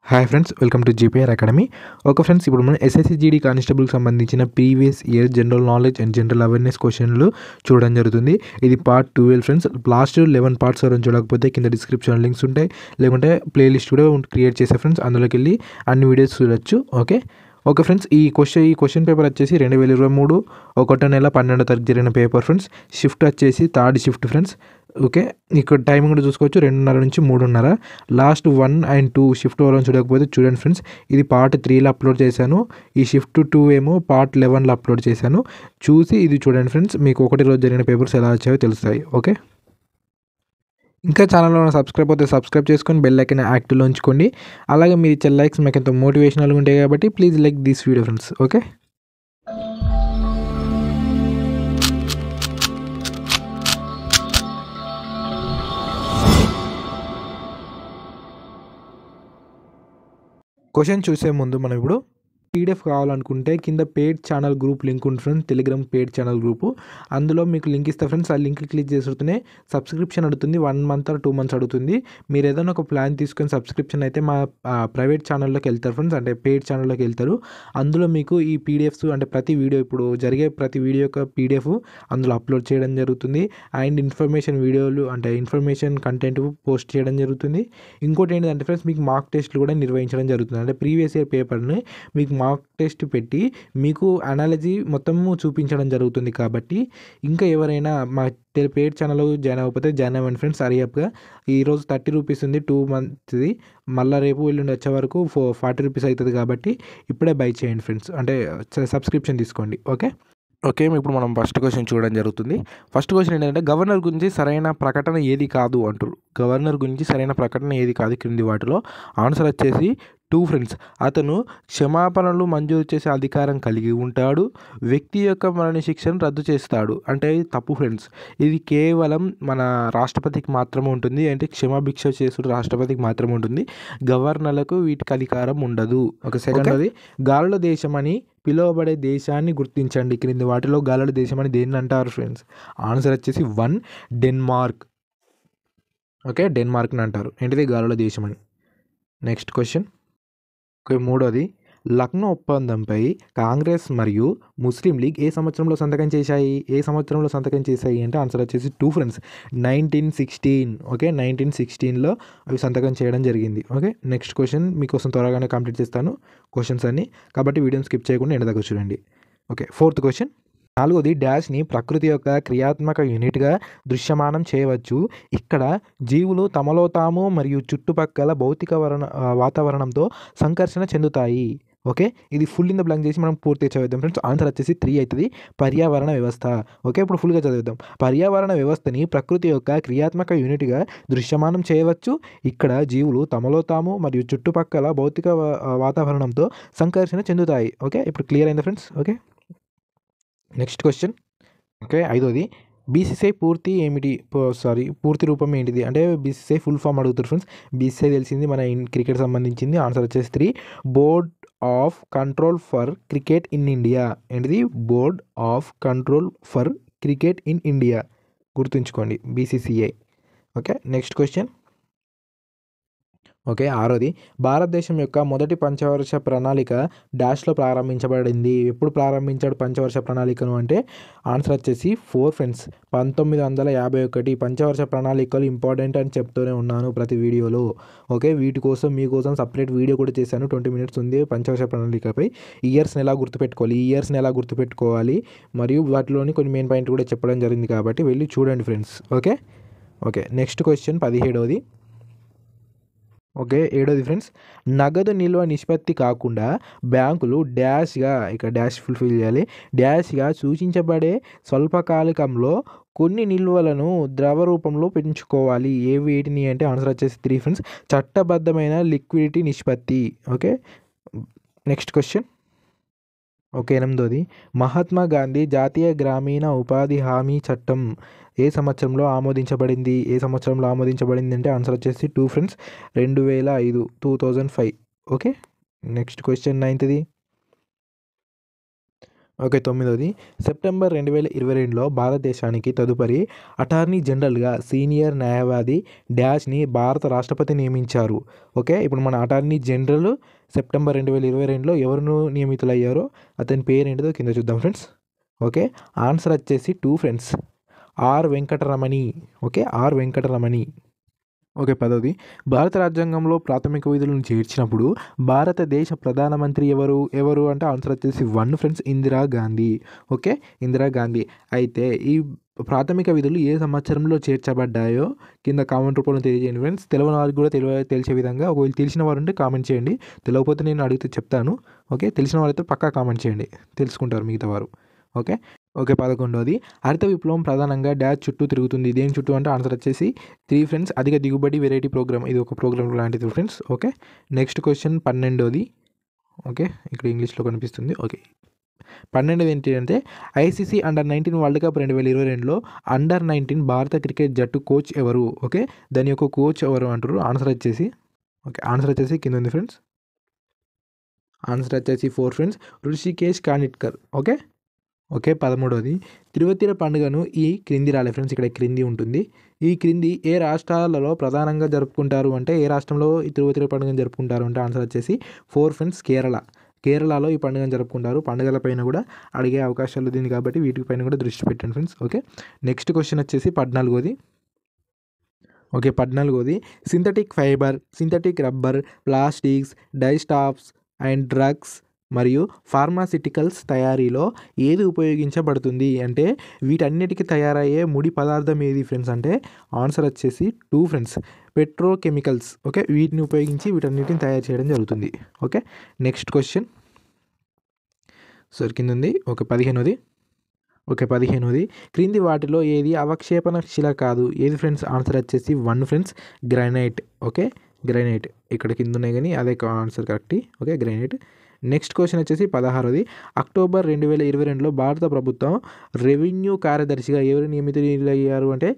Hi friends, welcome to GPR academy. Okay friends, ఇప్పుడు మనం SSC GD కానిస్టేబుల్కి సంబంధించిన previous year general knowledge and general awareness క్వశ్చన్లు చూడడం జరుగుతుంది. ఇది పార్ట్ 12 ఫ్రెండ్స్. లాస్ట్ 11 పార్ట్స్ వరకు చూడకపోతే కింద డిస్క్రిప్షన్ లింక్స్ ఉంటాయి, లేకుంటే ప్లేలిస్ట్ కూడా క్రియేట్ చేసే ఫ్రెండ్స్. అందులోకి వెళ్ళి అన్ని వీడియోస్ చూడొచ్చు. ఓకే ఫ్రెండ్స్, ఈ క్వశ్చన్ పేపర్ వచ్చేసి 2023 1వ నెల 12వ తారీఖు జరిగిన పేపర్ ఫ్రెండ్స్. షిఫ్ట్ వచ్చేసి థర్డ్ షిఫ్ట్ ఫ్రెండ్స్. ఓకే, ఇక్కడ టైమింగ్ కూడా చూసుకోవచ్చు, 2:30 నుంచి 3:30. లాస్ట్ 1 and 2 షిఫ్ట్ వరకు చూడకపోతే చూడండి ఫ్రెండ్స్. ఇది పార్ట్ 3లో అప్లోడ్ చేశాను. ఈ షిఫ్ట్ 2 ఏమో పార్ట్ 11లో అప్లోడ్ చేశాను. చూసి ఇది చూడండి ఫ్రెండ్స్, మీకు ఒకటి రోజు జరిగిన పేపర్స్ ఎలా వచ్చాయో తెలుస్తాయి. ఓకే, ఇంకా ఛానల్లో సబ్స్క్రైబ్ అయితే సబ్స్క్రైబ్ చేసుకొని బెల్ ఐకాన్ యాక్టివ్లో ఉంచుకోండి. అలాగే మీరు ఇచ్చే లైక్స్ మాకు ఎంతో మోటివేషనల్గా ఉంటాయి కాబట్టి please like this video friends. Okay, question చూసే ముందు మనం ఇప్పుడు పీడిఎఫ్ కావాలనుకుంటే కింద పెయిడ్ ఛానల్ గ్రూప్ లింక్ ఉంటుంది friends, Telegram paid channel group. అందులో మీకు లింక్ ఇస్తా ఫ్రెండ్స్. ఆ లింక్ క్లిక్ చేస్తుంటే సబ్స్క్రిప్షన్ అడుగుతుంది. 1 month or 2 months అడుగుతుంది. మీరు ఏదైనా ఒక ప్లాన్ తీసుకొని సబ్స్క్రిప్షన్ అయితే మా ప్రైవేట్ ఛానల్లోకి వెళ్తారు ఫ్రెండ్స్, అంటే పెయిడ్ ఛానల్లోకి వెళ్తారు. అందులో మీకు ఈ పీడిఎఫ్స్ అంటే ప్రతి వీడియో, ఇప్పుడు జరిగే ప్రతి వీడియో యొక్క పీడిఎఫ్ అందులో అప్లోడ్ చేయడం జరుగుతుంది. అండ్ ఇన్ఫర్మేషన్ వీడియోలు అంటే ఇన్ఫర్మేషన్ కంటెంట్ పోస్ట్ చేయడం జరుగుతుంది. ఇంకోటి ఏంటంటే ఫ్రెండ్స్, మీకు మార్క్ టెస్ట్లు కూడా నిర్వహించడం జరుగుతుంది. అంటే ప్రీవియస్ ఇయర్ పేపర్ని మీకు మార్క్ టెస్ట్ పెట్టి మీకు అనాలజీ మొత్తము చూపించడం జరుగుతుంది. కాబట్టి ఇంకా ఎవరైనా మా పెయిడ్ ఛానల్ జాయిన్ అవ్వకపోతే జాయిన్ అవ్వండి ఫ్రెండ్స్. హరియప్గా ఈరోజు 30 రూపీస్ ఉంది 2 monthsది. మళ్ళీ రేపు ఎల్లుండి వచ్చే వరకు 40 రూపీస్ అవుతుంది. కాబట్టి ఇప్పుడే బై చేయండి ఫ్రెండ్స్, అంటే సబ్స్క్రిప్షన్ తీసుకోండి. ఓకే, ఇప్పుడు మనం ఫస్ట్ క్వశ్చన్ చూడడం జరుగుతుంది. ఫస్ట్ క్వశ్చన్ ఏంటంటే, గవర్నర్ గురించి సరైన ప్రకటన ఏది కాదు అంటారు. గవర్నర్ గురించి సరైన ప్రకటన ఏది కాదు క్రింది వాటిలో. ఆన్సర్ వచ్చేసి 2 ఫ్రెండ్స్. అతను క్షమాపణలు మంజూరు చేసే అధికారం కలిగి ఉంటాడు. వ్యక్తి యొక్క మరణ శిక్షను రద్దు చేస్తాడు. అంటే తప్పు ఫ్రెండ్స్. ఇది కేవలం మన రాష్ట్రపతికి మాత్రమే ఉంటుంది. అంటే క్షమాభిక్ష చేసుడు రాష్ట్రపతికి మాత్రమే ఉంటుంది. గవర్నర్లకు వీటికి అధికారం ఉండదు. సెకండ్ అది, గాలుల దేశం అని పిలువబడే దేశాన్ని గుర్తించండి. క్రింది వాటిలో గాలుల దేశం అని దేన్ని అంటారు ఫ్రెండ్స్. ఆన్సర్ వచ్చేసి 1 డెన్మార్క్. ఓకే, డెన్మార్క్ని అంటారు. ఏంటిది గాలుల దేశం అని. Next question. ఓకే, మూడోది, లక్నో ఒప్పందంపై కాంగ్రెస్ మరియు ముస్లిం లీగ్ ఏ సంవత్సరంలో సంతకం చేశాయి అంటే ఆన్సర్ వచ్చేసి 2 ఫ్రెండ్స్. 1916. ఓకే, 1916లో అవి సంతకం చేయడం జరిగింది. ఓకే, నెక్స్ట్ క్వశ్చన్ మీకోసం త్వరగానే కంప్లీట్ చేస్తాను క్వశ్చన్స్ అన్ని, కాబట్టి వీడియోని స్కిప్ చేయకుండా ఎండ్ దాకా చూడండి. Okay, 4th question. 4ది, డాష్ని ప్రకృతి యొక్క క్రియాత్మక యూనిట్గా దృశ్యమానం చేయవచ్చు. ఇక్కడ జీవులు తమలో తాము మరియు చుట్టుపక్కల భౌతిక వాతావరణంతో సంకర్షణ చెందుతాయి. ఓకే, ఇది ఫుల్ ఇన్ ద బ్లాంక్ చేసి మనం పూర్తిగా చదివిద్దాం ఫ్రెండ్స్. ఆన్సర్ వచ్చేసి 3 అవుతుంది, పర్యావరణ వ్యవస్థ. ఓకే, ఇప్పుడు ఫుల్గా చదివిద్దాం. పర్యావరణ వ్యవస్థని ప్రకృతి యొక్క క్రియాత్మక యూనిట్గా దృశ్యమానం చేయవచ్చు. ఇక్కడ జీవులు తమలో తాము మరియు చుట్టుపక్కల భౌతిక వాతావరణంతో సంకర్షణ చెందుతాయి. ఓకే, ఇప్పుడు క్లియర్ అయిందా friends. Okay, next question. Okay, 5ది, బీసీసీఐ పూర్తి రూపం ఏంటిది అంటే బీసీసీఐ ఫుల్ ఫామ్ అడుగుతారు ఫ్రెండ్స్. బీసీసీఐ తెలిసింది మన క్రికెట్ సంబంధించింది. ఆన్సర్ వచ్చేసి 3 board of control for cricket in India. ఏంటిది? Board of control for cricket in India. గుర్తుంచుకోండి, BCCI. Okay, next question. Okay, 6ది, భారతదేశం యొక్క మొదటి పంచవర్ష ప్రణాళిక డాష్లో ప్రారంభించబడింది. ఎప్పుడు ప్రారంభించాడు పంచవర్ష ప్రణాళికను అంటే ఆన్సర్ వచ్చేసి 4 ఫ్రెండ్స్. 1951. పంచవర్ష ప్రణాళికలు ఇంపార్టెంట్ అని చెప్తూనే ఉన్నాను ప్రతి వీడియోలో. ఓకే, వీటి కోసం మీకోసం సపరేట్ వీడియో కూడా చేశాను, 20 minutes ఉంది పంచవర్ష ప్రణాళికపై. ఇయర్స్ని ఎలా గుర్తుపెట్టుకోవాలి మరియు వాటిలోని కొన్ని మెయిన్ పాయింట్ కూడా చెప్పడం జరిగింది, కాబట్టి వెళ్ళి చూడండి ఫ్రెండ్స్. Okay, next question. 17ది. ఓకే, 7ది ఫ్రెండ్స్. నగదు నిల్వ నిష్పత్తి కాకుండా బ్యాంకులు డాష్గా, ఇక్కడ డాష్ ఫుల్ఫిల్ చేయాలి, డాష్గా సూచించబడే స్వల్పకాలికంలో కొన్ని నిల్వలను ద్రవ రూపంలో పెంచుకోవాలి. వేటిని అంటే ఆన్సర్ వచ్చేసి 3 ఫ్రెండ్స్. చట్టబద్ధమైన లిక్విడిటీ నిష్పత్తి. Okay, next question. ఓకే, 8ది, మహాత్మా గాంధీ జాతీయ గ్రామీణ ఉపాధి హామీ చట్టం ఏ సంవత్సరంలో ఆమోదించబడింది అంటే ఆన్సర్ వచ్చేసి 2 ఫ్రెండ్స్. 2005. Okay, next question. 9ది. ఓకే, 9వది సెప్టెంబర్ 2022లో భారతదేశానికి తదుపరి అటార్నీ జనరల్గా సీనియర్ న్యాయవాది డాష్ని భారత రాష్ట్రపతి నియమించారు. ఓకే, ఇప్పుడు మన అటార్నీ జనరల్ సెప్టెంబర్ 2022లో ఎవరు నియమితులయ్యారో అతని పేరేంటిదో కింద చూద్దాం ఫ్రెండ్స్. ఓకే, ఆన్సర్ వచ్చేసి 2 friends, R Venkataramani. Okay, R Venkataramani. Okay, 10వది భారత రాజ్యాంగంలో ప్రాథమిక విధులను చేర్చినప్పుడు భారతదేశ ప్రధానమంత్రి ఎవరు అంటే ఆన్సర్ వచ్చేసి 1 ఫ్రెండ్స్, ఇందిరాగాంధీ. ఓకే, ఇందిరాగాంధీ. అయితే ఈ ప్రాథమిక విధులు ఏ సంవత్సరంలో చేర్చబడ్డాయో కింద కామెంట్ రూపంలో తెలియజేయండి ఫ్రెండ్స్. తెలియని వారికి కూడా తెలిసే విధంగా ఒకవేళ తెలిసిన వారు ఉంటే కామెంట్ చేయండి. తెలియకపోతే నేను అడిగితే చెప్తాను. ఓకే, తెలిసిన వారైతే పక్కా కామెంట్ చేయండి, తెలుసుకుంటారు మిగతా వారు. ఓకే ఓకే 11వది హరిత విప్లవం ప్రధానంగా డాష్ చుట్టూ తిరుగుతుంది. దేని చుట్టూ అంటే ఆన్సర్ వచ్చేసి 3 ఫ్రెండ్స్, అధిక దిగుబడి వెరైటీ ప్రోగ్రామ్. ఇది ఒక ప్రోగ్రామ్ లాంటిది ఫ్రెండ్స్. ఓకే, నెక్స్ట్ క్వశ్చన్ 12వది. ఓకే, ఇక్కడ ఇంగ్లీష్లో కనిపిస్తుంది. ఓకే, 12వది ఏంటి అంటే ఐసీసీ అండర్-19 వరల్డ్ కప్ 2022లో అండర్-19 భారత క్రికెట్ జట్టు కోచ్ ఎవరు? ఓకే, దాని యొక్క కోచ్ ఎవరు అంటారు? ఆన్సర్ వచ్చేసి కింద ఉంది ఫ్రెండ్స్. ఆన్సర్ వచ్చేసి 4 ఫ్రెండ్స్, రుషికేష్ కానిట్కర్. ఓకే 13వది తిరువతిర పండుగను ఈ క్రింది రాలే ఫ్రెండ్స్, ఇక్కడ క్రింది ఉంటుంది. ఈ క్రింది ఏ రాష్ట్రాలలో ప్రధానంగా జరుపుకుంటారు అంటే ఏ రాష్ట్రంలో ఈ తిరువతిర పండుగను జరుపుకుంటారు అంటే ఆన్సర్ వచ్చేసి 4 ఫ్రెండ్స్, కేరళలో ఈ పండుగను జరుపుకుంటారు. పండుగలపైన కూడా అడిగే అవకాశాలు ఉంది కాబట్టి వీటిపైన కూడా దృష్టి పెట్టండి ఫ్రెండ్స్. ఓకే, నెక్స్ట్ క్వశ్చన్ వచ్చేసి 14వది. ఓకే, 14వది synthetic fibre, synthetic rubber, plastics, dyestuffs and drugs మరియు ఫార్మాసిటికల్స్ తయారీలో ఏది ఉపయోగించబడుతుంది అంటే వీటన్నిటికీ తయారయ్యే ముడి పదార్థం ఏది ఫ్రెండ్స్ అంటే ఆన్సర్ వచ్చేసి 2 ఫ్రెండ్స్, పెట్రోకెమికల్స్. ఓకే, వీటిని ఉపయోగించి వీటన్నిటిని తయారు చేయడం జరుగుతుంది. ఓకే, నెక్స్ట్ క్వశ్చన్ కింద ఉంది. ఓకే 15వది క్రింది వాటిలో ఏది అవక్షేపణ శిల కాదు? ఏది ఫ్రెండ్స్? ఆన్సర్ వచ్చేసి 1 ఫ్రెండ్స్, గ్రానైట్. ఓకే, గ్రానైట్ ఇక్కడ కింద ఉన్నాయి కానీ అదే answer correct. Okay, granite. Next question వచ్చేసి 16వది అక్టోబర్ 2022లో భారత ప్రభుత్వం రెవెన్యూ కార్యదర్శిగా ఎవరు నియమితులయ్యారు అంటే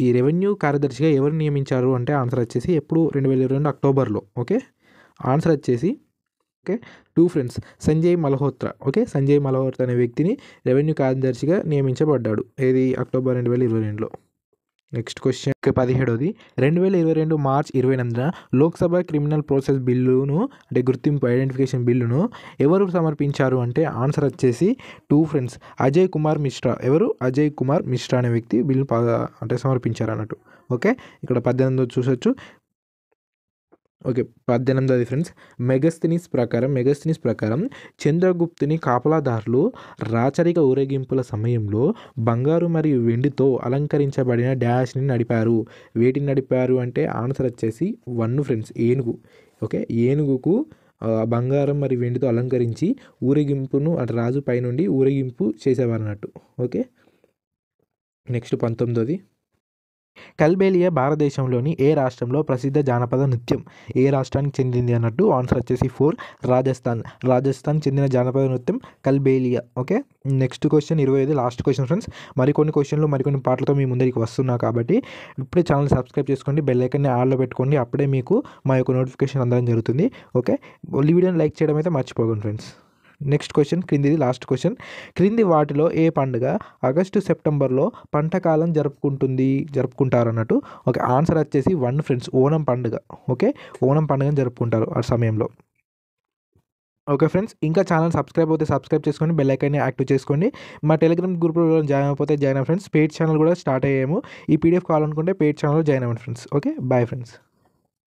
ఈ రెవెన్యూ కార్యదర్శిగా ఎవరు నియమించారు అంటే ఆన్సర్ వచ్చేసి ఎప్పుడు 2022 అక్టోబర్లో. ఓకే, ఆన్సర్ వచ్చేసి 2 ఫ్రెండ్స్, సంజయ్ మల్హోత్రా. ఓకే, సంజయ్ మల్హోత్రా అనే వ్యక్తిని రెవెన్యూ కార్యదర్శిగా నియమించబడ్డాడు. ఏది అక్టోబర్ 2022లో. నెక్స్ట్ క్వశ్చన్ 17వది 2022 మార్చ్ 28న లోక్సభ క్రిమినల్ ప్రాసెస్ బిల్లును అంటే గుర్తింపు ఐడెంటిఫికేషన్ బిల్లును ఎవరు సమర్పించారు అంటే ఆన్సర్ వచ్చేసి 2 ఫ్రెండ్స్, అజయ్ కుమార్ మిశ్రా. ఎవరు? అజయ్ కుమార్ మిశ్రా అనే వ్యక్తి బిల్లు అంటే సమర్పించారు అన్నట్టు. ఓకే, ఇక్కడ 18 చూసొచ్చు. ఓకే, 18వది ఫ్రెండ్స్, మెగస్థనీస్ ప్రకారం చంద్రగుప్తుని కాపలాదారులు రాచరిక ఊరేగింపుల సమయంలో బంగారు మరియు వెండితో అలంకరించబడిన డాష్ని నడిపారు. వేటిని నడిపారు అంటే ఆన్సర్ వచ్చేసి 1 ఫ్రెండ్స్, ఏనుగు. ఓకే, ఏనుగుకు బంగారం మరియు వెండితో అలంకరించి ఊరేగింపును అటు రాజు పైనుండి ఊరేగింపు చేసేవారు అన్నట్టు. ఓకే, నెక్స్ట్ 19వది కల్బేలియా భారతదేశంలోని ఏ రాష్ట్రంలో ప్రసిద్ధ జానపద నృత్యం? ఏ రాష్ట్రానికి చెందింది అన్నట్టు ఆన్సర్ వచ్చేసి 4 రాజస్థాన్ చెందిన జానపద నృత్యం Kalbelia. Okay, next question 25 last question friends. మరికొన్ని క్వశ్చన్లు మరికొన్ని పాటలతో మీ ముందరికి వస్తున్నా కాబట్టి ఇప్పుడే ఛానల్ సబ్స్క్రైబ్ చేసుకోండి, బెల్ ఐకాన్ని ఆన్లో పెట్టుకోండి. అప్పుడే మీకు మా యొక్క నోటిఫికేషన్ అందడం జరుగుతుంది. ఓకే, ఈ వీడియోని లైక్ చేయడం అయితే మర్చిపోకండి ఫ్రెండ్స్. నెక్స్ట్ క్వశ్చన్ క్రిందిది లాస్ట్ క్వశ్చన్, క్రింది వాటిలో ఏ పండుగ ఆగస్టు సెప్టెంబర్లో పంటకాలం జరుపుకుంటారు అన్నట్టు. ఓకే, ఆన్సర్ వచ్చేసి 1 ఫ్రెండ్స్, ఓణం పండుగ. ఓకే, ఓణం పండుగను జరుపుకుంటారు ఆ సమయంలో. ఓకే ఫ్రెండ్స్, ఇంకా ఛానల్ సబ్స్క్రైబ్ చేసుకోండి, బెల్ ఐకాన్ని యాక్టివ్ చేసుకోండి. మా టెలిగ్రామ్ గ్రూప్లో జాయిన్ అయిపోతే జాయిన్ అవ్వండి ఫ్రెండ్స్. పెయిడ్ ఛానల్ కూడా స్టార్ట్ అయ్యాము. ఈ పీడిఎఫ్ కావాలనుకుంటే పెయిడ్ ఛానల్లో జాయిన్ అవ్వండి ఫ్రెండ్స్. Okay, bye friends.